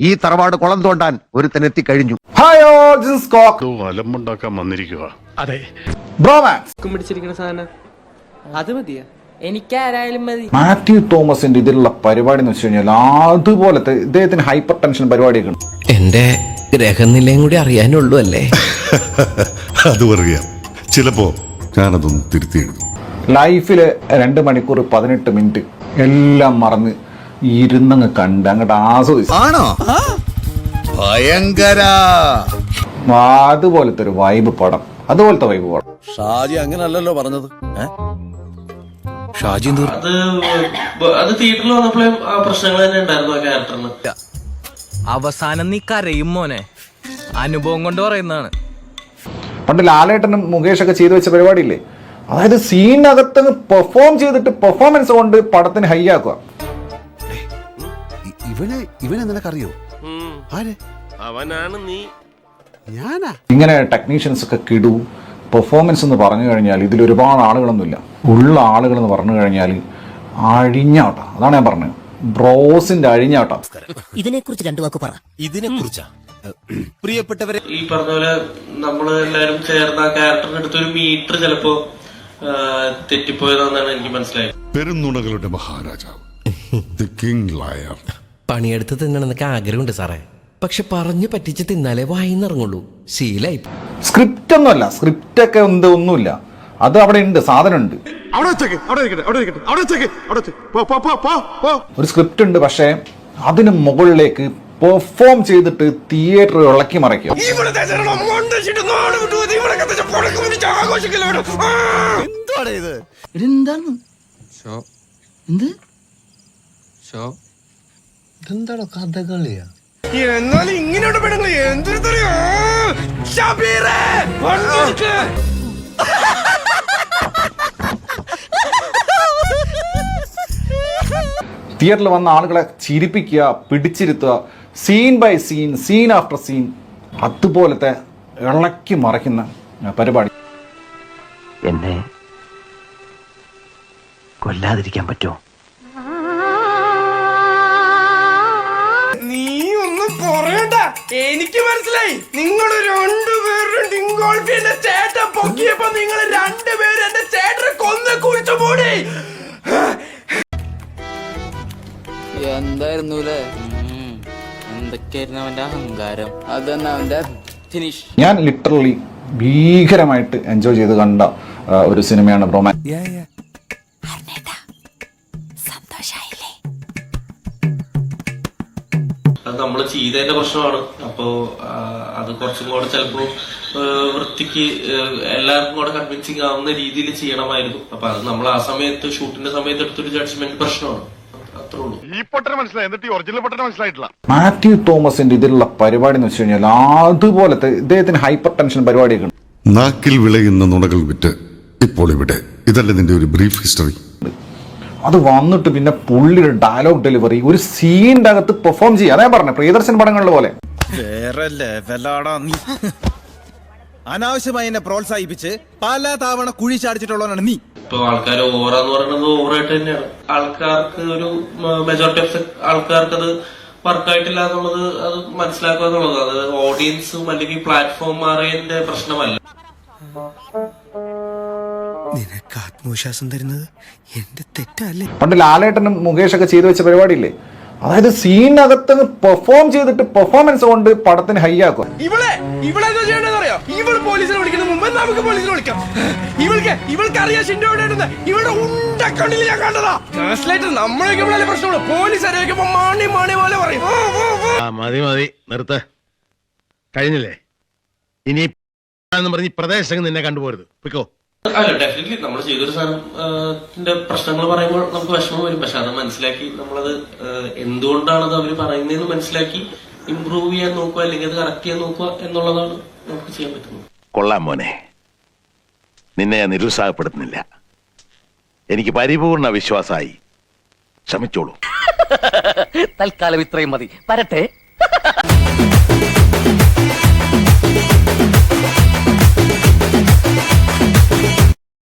ഈ തറവാട് കുളം തോണ്ടാൻ ഒരുത്തനെത്തി കഴിഞ്ഞു. അലമ്പുണ്ടാക്കാൻ വന്നിരിക്കുക. അതെ പിടിച്ചിരിക്കുന്ന സാധനം അത് മതിയാ, എനിക്കാരായാലും മതി. മാത്യു തോമസിന്റെ ഇതിലുള്ള പരിപാടി എന്ന് വെച്ച് കഴിഞ്ഞാൽ അതുപോലത്തെ ഇദ്ദേഹത്തിന് ഹൈപ്പർ ടെൻഷൻ പരിപാടിയൊക്കെ ഉണ്ട്. എന്റെ ഗ്രഹനിലയും കൂടി അറിയാനുള്ളൂ അല്ലേ? അത് പറയാം. ചിലപ്പോ ഞാനതൊന്ന് തിരുത്തി എഴുതും. ലൈഫില് 2 മണിക്കൂർ 18 മിനിറ്റ് എല്ലാം മറന്ന് ഇരുന്നങ്ങ് കണ്ട് അങ്ങോട്ട് ആസ്വദിച്ചു. അതുപോലത്തെ ഒരു വൈബ് പടം, അതുപോലത്തെ വൈബ് പടം. ഷാജി അങ്ങനല്ലല്ലോ പറഞ്ഞത്. ഷാജി അത് തിയേറ്ററിൽ വന്നപ്പോഴേ ആ പ്രശ്നങ്ങൾ തന്നെ ഉണ്ടായിരുന്നു ആ ക്യാരക്ടറിന്. അവസാനം നീ കരയും മോനെ, അനുഭവം കൊണ്ട് പറയുന്നതാണ്. പണ്ട് ലാലേട്ടനും മുകേഷൊക്കെ ചെയ്തു വെച്ച പരിപാടിയില്ലേ, അതായത് സീനകത്ത് പെർഫോം ചെയ്തിട്ട് പെർഫോമൻസ് കൊണ്ട് പടത്തിന് ഹൈ ആക്കുക. ഇവനെ നിനക്കറിയോ? അവനാണ് നീ. ഇങ്ങനെ ടെക്നീഷ്യൻസ് ഒക്കെ കിടു പെർഫോമൻസ് എന്ന് പറഞ്ഞു കഴിഞ്ഞാൽ ഇതിൽ ഒരുപാട് ആളുകളൊന്നുമില്ല. ഉള്ള ആളുകൾ എന്ന് പറഞ്ഞു കഴിഞ്ഞാൽ അഴിഞ്ഞാട്ടം. അതാണ് ഞാൻ പറഞ്ഞത്, ബ്രോസിന്റെ അഴിഞ്ഞാട്ടം. ഇതിനെക്കുറിച്ച് 2 വാക്ക് പറ. ഇതിനെക്കുറിച്ചാ പ്രിയപ്പെട്ടവരെ, ഈ പറഞ്ഞ പോലെ നമ്മള് എല്ലാരും ചേർന്ന് ആ ക്യാരക്ടറിന് എടുത്തൊരു മീറ്റർ ചിലപ്പോ തെറ്റിപ്പോയതാണെന്നാണ് എനിക്ക് മനസ്സിലായത്. പെരുന്നുണകളുടെ മഹാരാജാവ്, ദി കിങ് ലയർ. പണിയെടുത്ത് തിന്നണമെന്നൊക്കെ ആഗ്രഹമുണ്ട് സാറേ, പക്ഷെ പറഞ്ഞു പറ്റിച്ച് തിന്നാലേ വായിന്നിറങ്ങുള്ളൂ. ശീലായി. സ്ക്രിപ്റ്റ് ഒന്നുമല്ല, സ്ക്രിപ്റ്റ് ഒക്കെ ഒന്നുമില്ല, അത് അവിടെ ഉണ്ട്, സാധനം ഉണ്ട്. ഒരു സ്ക്രിപ്റ്റ് ഉണ്ട്, പക്ഷേ അതിന് മുകളിലേക്ക് പെർഫോം ചെയ്തിട്ട് തിയേറ്റർ ഇളക്കി മറിക്കും. ഇതെന്താണോ കഥകളിയാ? എന്നാലും ഇങ്ങനെയോട് പെടുങ്ങൾ എന്തൊരു തിയേറ്ററിൽ വന്ന ആളുകളെ ചിരിപ്പിക്കുക, പിടിച്ചിരുത്തുക, scene by scene, scene after scene, അതുപോലത്തെ ഇളക്കി മറിക്കുന്ന പരിപാടി. എന്നെ കൊല്ലാതിരിക്കാൻ പറ്റുമോ? നീ ഒന്നും പറയണ്ട, എനിക്ക് മനസ്സിലായി. നിങ്ങൾ 2 പേരും ഡിങ്കോൾഫി എന്റെ ചേട്ടൻ പൊക്കിയപ്പോ നിങ്ങൾ 2 പേരും എന്റെ ചേട്ടനെ കൊന്ന് കുഴിച്ചു മൂടി. എന്തായിരുന്നു എന്തൊക്കെയായിരുന്നു അവന്റെ അഹങ്കാരം, അതന്നെ അവന്റെ ഫിനിഷ്. ഞാൻ ലിറ്ററലി ഭീകരമായിട്ട് എൻജോയ് ചെയ്ത് കണ്ട ഒരു സിനിമയാണ് ബ്രോമാൻ. അത് നമ്മള് ചെയ്തതിന്റെ പ്രശ്നമാണ്. അപ്പോ അത് കുറച്ചും കൂടെ ചിലപ്പോ വൃത്തിക്ക് എല്ലാവർക്കും കൂടെ കൺവിൻസിങ് ആവുന്ന രീതിയിൽ ചെയ്യണമായിരുന്നു. അപ്പൊ അത് നമ്മൾ ആ സമയത്ത് ഷൂട്ടിന്റെ സമയത്ത് എടുത്തൊരു ജഡ്ജ്മെന്റ് പ്രശ്നമാണ്. അത്രേ ഉള്ളൂ. ഈ പൊട്ടനെ മനസ്സിലായി, എന്നിട്ട് ഈ ഒറിജിനൽ പൊട്ടനെ മനസ്സിലായിട്ടില്ല. മാത്യു തോമസിന്റെ ഇതിലുള്ള പരിപാടി എന്ന് വെച്ച് കഴിഞ്ഞാൽ അതുപോലത്തെ ഇദ്ദേഹത്തിന് ഹൈപ്പർ ടെൻഷൻ പരിപാടിയൊക്കെ ഉണ്ട്. നാക്കിൽ വിളയുന്ന നുണകൾ വിറ്റ് ഇപ്പോൾ ഇവിടെ. ഇതല്ല നിന്റെ ഒരു ബ്രീഫ് ഹിസ്റ്ററി. അത് വന്നിട്ട് പിന്നെ പുള്ളിയുടെ ഡയലോഗ് ഡെലിവറി ഒരു സീനിന്റെ അകത്ത് പെർഫോം ചെയ്യുക. അതേ പറഞ്ഞ പ്രിയദർശൻ പടങ്ങളിൽ പോലെ വേറെ ലെവലാടാ നീ. അനാവശ്യമായി എന്നെ പ്രോത്സാഹിപ്പിച്ച് പല തവണ കുഴി ചാടിച്ചിട്ടുള്ളവനാണ് നീ. ഇപ്പൊ ആൾക്കാർ ഓവറാന്ന് പറയുന്നത് ഓവറായിട്ട് തന്നെയാണ്. ആൾക്കാർക്ക് ഒരു മെജോറിറ്റി ഓഫ് ആൾക്കാർക്ക് അത് വർക്കായിട്ടില്ല എന്നുള്ളത് അത് മനസ്സിലാക്കുക എന്നുള്ളത്, അത് ഓഡിയൻസും അല്ലെങ്കിൽ പ്ലാറ്റ്ഫോം മാറിയതിന്റെ പ്രശ്നമല്ല. നിനക്ക് ആത്മവിശ്വാസം തരുന്നത് എന്റെ തെറ്റല്ലേ? പണ്ട് ലാലേട്ടനും മുകേഷൊക്കെ ചെയ്തു വെച്ച പരിപാടിയില്ലേ, അതായത് സീനകത്ത് പെർഫോം ചെയ്തിട്ട് പെർഫോമൻസ് കൊണ്ട് പടത്തിന് ഹൈ ആക്കുക. ഇവളെന്താ ചെയ്യണ്ടെന്നറിയോ? ഇവള് പോലീസിനെ വിളിക്കുന്ന മുമ്പ് നമുക്ക് പോലീസിനെ വിളിക്കാം. ഇവൾക്ക് അറിയാം ഷിൻഡോടെ ഇവളുടെ ഉണ്ടക്കണ്ണിൽ ഞാൻ കണ്ടതാ. ട്രാൻസ്ലേറ്റർ നമ്മളൊക്കെ ഇവിടെ പ്രശ്നമുള്ളൂ. പോലീസ് അറിയിക്കുമ്പോ മാണി മാണി പോലെ പറയും. മതി നിർത്ത, കഴിഞ്ഞില്ലേ? ഇനി പറഞ്ഞ് പ്രദേശം നിന്നെ കണ്ടുപോരുത്. പിക്കോ. അല്ല, ഡെഫിനറ്റ്ലി നമ്മൾ ചെയ്തൊരു സാധനത്തിന്റെ പ്രശ്നങ്ങൾ പറയുമ്പോൾ നമുക്ക് വിഷമം വരും. പക്ഷെ അത് മനസ്സിലാക്കി നമ്മളത് എന്തുകൊണ്ടാണത് അവർ പറയുന്നതെന്ന് മനസ്സിലാക്കി ഇംപ്രൂവ് ചെയ്യാൻ നോക്കുക, അല്ലെങ്കിൽ അത് കറക്റ്റ് ചെയ്യാൻ നോക്കുക എന്നുള്ളതാണ് നമുക്ക് ചെയ്യാൻ പറ്റുന്നത്. കൊള്ളാം മോനെ, നിന്നെ ഞാൻ നിരുത്സാഹപ്പെടുത്തുന്നില്ല. എനിക്ക് പരിപൂർണ വിശ്വാസമായി. ക്ഷമിച്ചോളൂ. തൽക്കാലം ഇത്രയും മതി. വരട്ടെ.